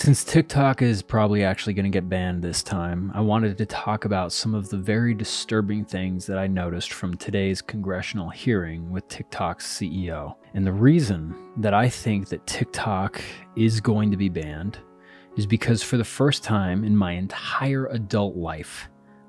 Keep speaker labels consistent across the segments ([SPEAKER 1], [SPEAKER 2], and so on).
[SPEAKER 1] Since TikTok is probably actually going to get banned this time, I wanted to talk about some of the very disturbing things that I noticed from today's congressional hearing with TikTok's CEO. And the reason that I think that TikTok is going to be banned is because for the first time in my entire adult life,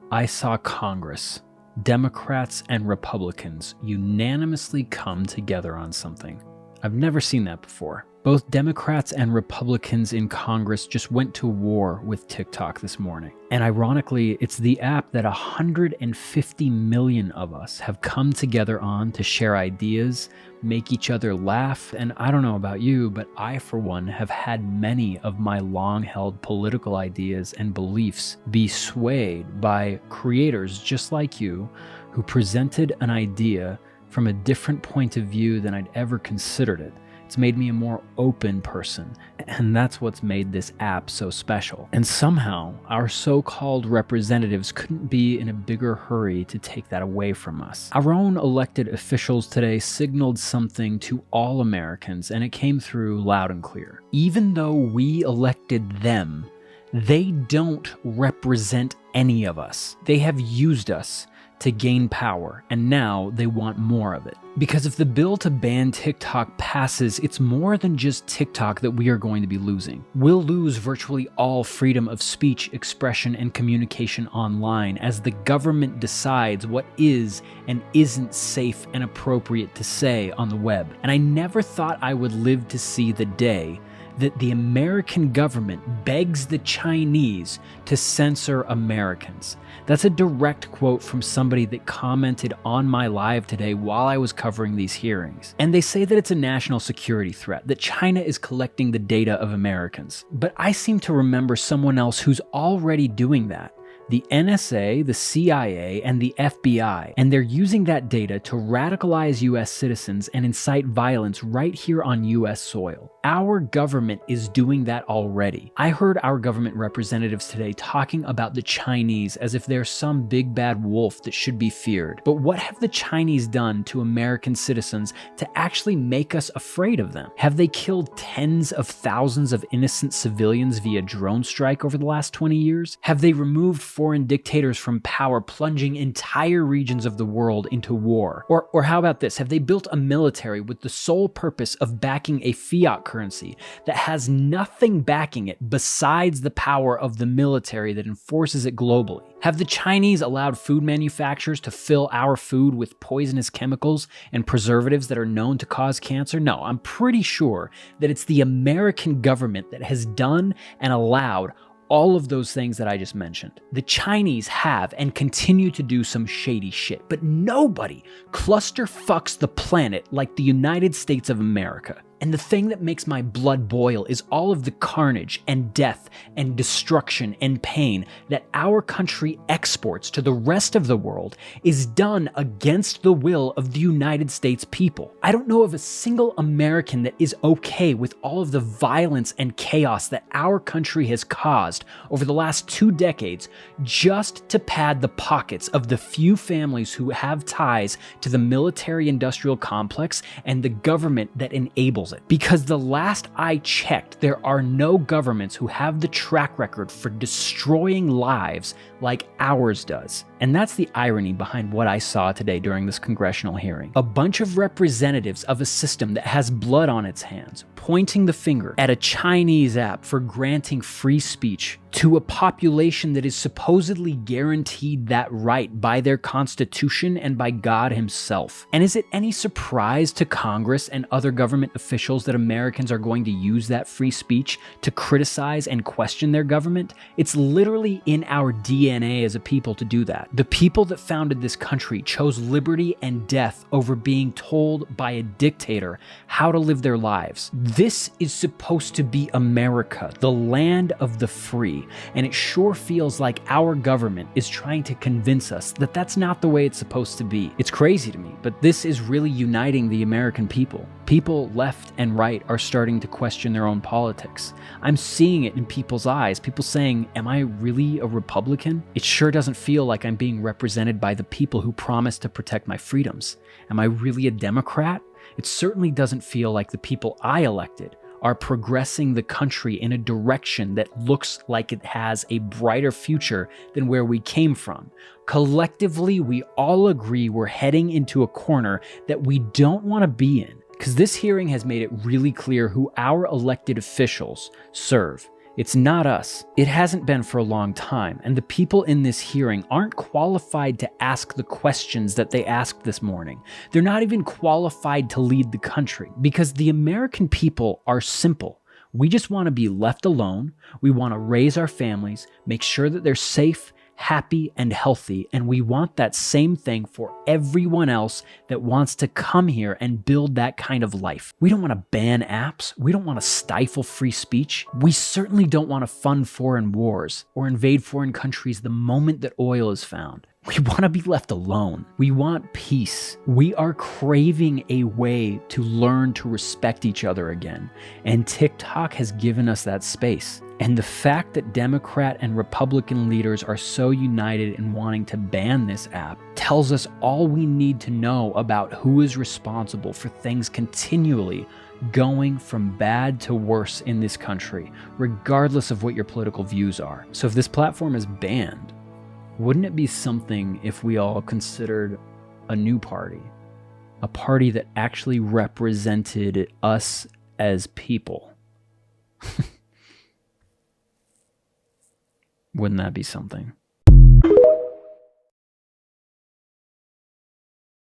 [SPEAKER 1] I saw Congress, Democrats and Republicans, unanimously come together on something. I've never seen that before. Both Democrats and Republicans in Congress just went to war with TikTok this morning. And ironically, it's the app that 150 million of us have come together on to share ideas, make each other laugh. And I don't know about you, but I, for one, have had many of my long-held political ideas and beliefs be swayed by creators just like you who presented an idea from a different point of view than I'd ever considered it. It's made me a more open person, and that's what's made this app so special. And somehow, our so-called representatives couldn't be in a bigger hurry to take that away from us. Our own elected officials today signaled something to all Americans, and it came through loud and clear. Even though we elected them, they don't represent any of us. They have used us to gain power, and now they want more of it. Because if the bill to ban TikTok passes, it's more than just TikTok that we are going to be losing. We'll lose virtually all freedom of speech, expression, and communication online as the government decides what is and isn't safe and appropriate to say on the web. And I never thought I would live to see the day that the American government begs the Chinese to censor Americans. That's a direct quote from somebody that commented on my live today while I was covering these hearings. And they say that it's a national security threat, that China is collecting the data of Americans. But I seem to remember someone else who's already doing that. The NSA, the CIA, and the FBI, and they're using that data to radicalize US citizens and incite violence right here on US soil. Our government is doing that already. I heard our government representatives today talking about the Chinese as if they're some big bad wolf that should be feared. But what have the Chinese done to American citizens to actually make us afraid of them? Have they killed tens of thousands of innocent civilians via drone strike over the last 20 years? Have they removed foreign dictators from power, plunging entire regions of the world into war? Or how about this? Have they built a military with the sole purpose of backing a fiat currency that has nothing backing it besides the power of the military that enforces it globally? Have the Chinese allowed food manufacturers to fill our food with poisonous chemicals and preservatives that are known to cause cancer? No, I'm pretty sure that it's the American government that has done and allowed all of those things that I just mentioned. The Chinese have and continue to do some shady shit, but nobody clusterfucks the planet like the United States of America. And the thing that makes my blood boil is all of the carnage and death and destruction and pain that our country exports to the rest of the world is done against the will of the United States people. I don't know of a single American that is okay with all of the violence and chaos that our country has caused over the last 2 decades just to pad the pockets of the few families who have ties to the military-industrial complex and the government that enables it. Because the last I checked, there are no governments who have the track record for destroying lives like ours does. And that's the irony behind what I saw today during this congressional hearing. A bunch of representatives of a system that has blood on its hands, pointing the finger at a Chinese app for granting free speech to a population that is supposedly guaranteed that right by their constitution and by God himself. And is it any surprise to Congress and other government officials that Americans are going to use that free speech to criticize and question their government? It's literally in our DNA as a people to do that. The people that founded this country chose liberty and death over being told by a dictator how to live their lives. This is supposed to be America, the land of the free. And it sure feels like our government is trying to convince us that that's not the way it's supposed to be. It's crazy to me, but this is really uniting the American people. People left and right are starting to question their own politics. I'm seeing it in people's eyes. People saying, am I really a Republican? It sure doesn't feel like I'm being represented by the people who promised to protect my freedoms. Am I really a Democrat? It certainly doesn't feel like the people I elected are progressing the country in a direction that looks like it has a brighter future than where we came from. Collectively, we all agree we're heading into a corner that we don't want to be in, because this hearing has made it really clear who our elected officials serve. It's not us. It hasn't been for a long time, and the people in this hearing aren't qualified to ask the questions that they asked this morning. They're not even qualified to lead the country, because the American people are simple. We just want to be left alone. We want to raise our families, make sure that they're safe, happy, and healthy, and we want that same thing for everyone else that wants to come here and build that kind of life. We don't want to ban apps. We don't want to stifle free speech. We certainly don't want to fund foreign wars or invade foreign countries the moment that oil is found. We want to be left alone. We want peace. We are craving a way to learn to respect each other again, and TikTok has given us that space. And the fact that Democrat and Republican leaders are so united in wanting to ban this app tells us all we need to know about who is responsible for things continually going from bad to worse in this country, regardless of what your political views are. So if this platform is banned, wouldn't it be something if we all considered a new party? A party that actually represented us as people? Wouldn't that be something?